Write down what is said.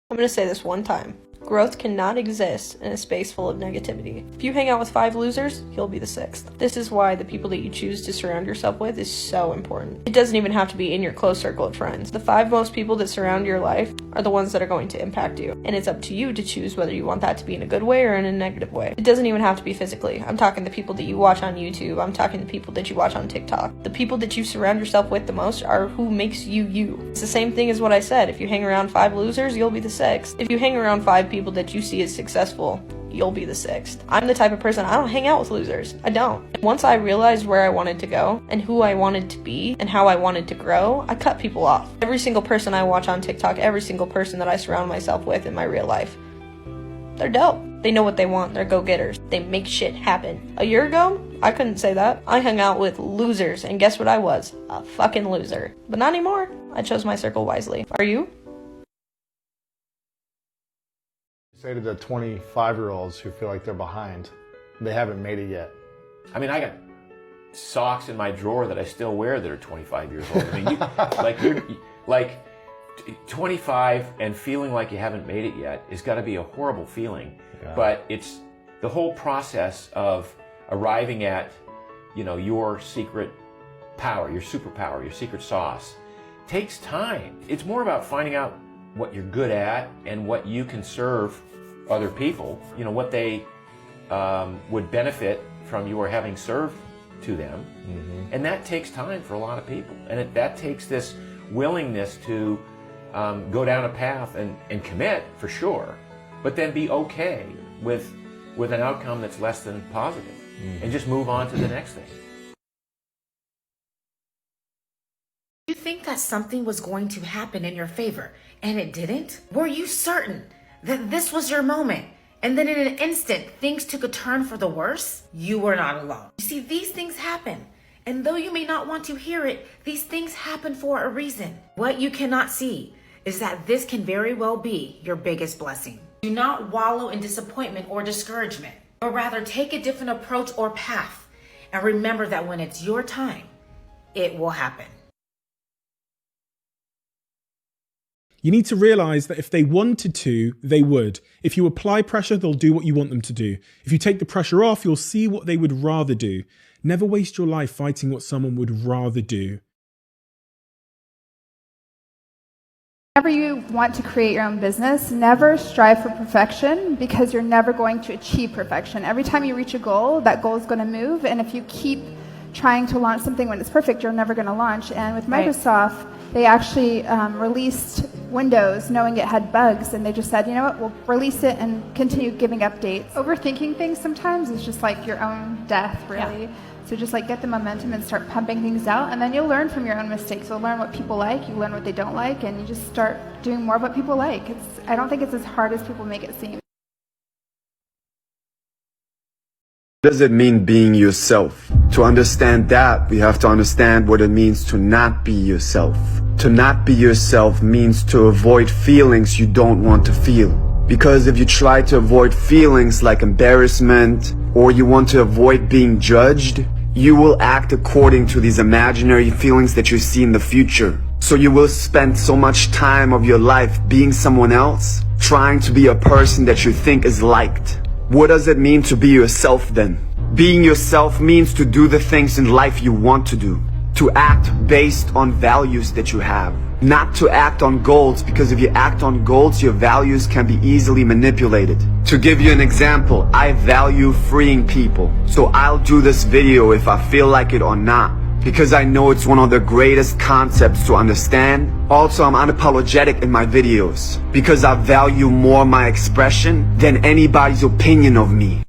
I'm going to say this one time. Growth cannot exist in a space full of negativity. If you hang out with 5 losers, you'll be the 6th. This is why the people that you choose to surround yourself with is so important. It doesn't even have to be in your close circle of friends. The 5 most people that surround your life are the ones that are going to impact you. And it's up to you to choose whether you want that to be in a good way or in a negative way. It doesn't even have to be physically. I'm talking the people that you watch on YouTube. I'm talking the people that you watch on TikTok. The people that you surround yourself with the most are who makes you you. It's the same thing as what I said. If you hang around 5 losers, you'll be the 6th. If you hang around 5 people that you see as successful, you'll be the 6th. I'm the type of person, I don't hang out with losers. I don't. And once I realized where I wanted to go and who I wanted to be and how I wanted to grow, I cut people off. Every single person I watch on TikTok, every single person that I surround myself with in my real life, they're dope. They know what they want. They're go-getters. They make shit happen. A year ago, I couldn't say that. I hung out with losers, and guess what I was? A fucking loser. But not anymore. I chose my circle wisely. Are you? Say to the 25-year-olds who feel like they're behind, they haven't made it yet. I mean, I got socks in my drawer that I still wear that are 25 years old. I mean, you're 25 and feeling like you haven't made it yet has got to be a horrible feeling. Yeah. But it's the whole process of arriving at, your secret power, your superpower, your secret sauce takes time. It's more about finding out what you're good at and what you can serve other people, what they would benefit from your having served to them. Mm-hmm. And that takes time for a lot of people. And that takes this willingness to go down a path and commit, for sure, but then be okay with an outcome that's less than positive. Mm-hmm. And just move on to the next thing. You think that something was going to happen in your favor and it didn't? Were you certain that this was your moment and then in an instant things took a turn for the worse? You were not alone. You see, these things happen, and though you may not want to hear it, these things happen for a reason. What you cannot see is that this can very well be your biggest blessing. Do not wallow in disappointment or discouragement, but rather take a different approach or path, and remember that when it's your time, it will happen. You need to realize that if they wanted to, they would. If you apply pressure, they'll do what you want them to do. If you take the pressure off, you'll see what they would rather do. Never waste your life fighting what someone would rather do. Whenever you want to create your own business, never strive for perfection, because you're never going to achieve perfection. Every time you reach a goal, that goal is going to move, and if you keep trying to launch something when it's perfect, you're never going to launch. And with Microsoft, they actually released Windows knowing it had bugs, and they just said, you know what, we'll release it and continue giving updates. Overthinking things sometimes is just like your own death, really. Yeah. So just get the momentum and start pumping things out, and then you'll learn from your own mistakes. You'll learn what people like, you learn what they don't like, and you just start doing more of what people like. I don't think it's as hard as people make it seem. What does it mean being yourself? To understand that, we have to understand what it means to not be yourself. To not be yourself means to avoid feelings you don't want to feel. Because if you try to avoid feelings like embarrassment, or you want to avoid being judged, you will act according to these imaginary feelings that you see in the future. So you will spend so much time of your life being someone else, trying to be a person that you think is liked. What does it mean to be yourself then? Being yourself means to do the things in life you want to do. To act based on values that you have. Not to act on goals, because if you act on goals, your values can be easily manipulated. To give you an example, I value freeing people. So I'll do this video if I feel like it or not, because I know it's one of the greatest concepts to understand. Also, I'm unapologetic in my videos, because I value more my expression than anybody's opinion of me.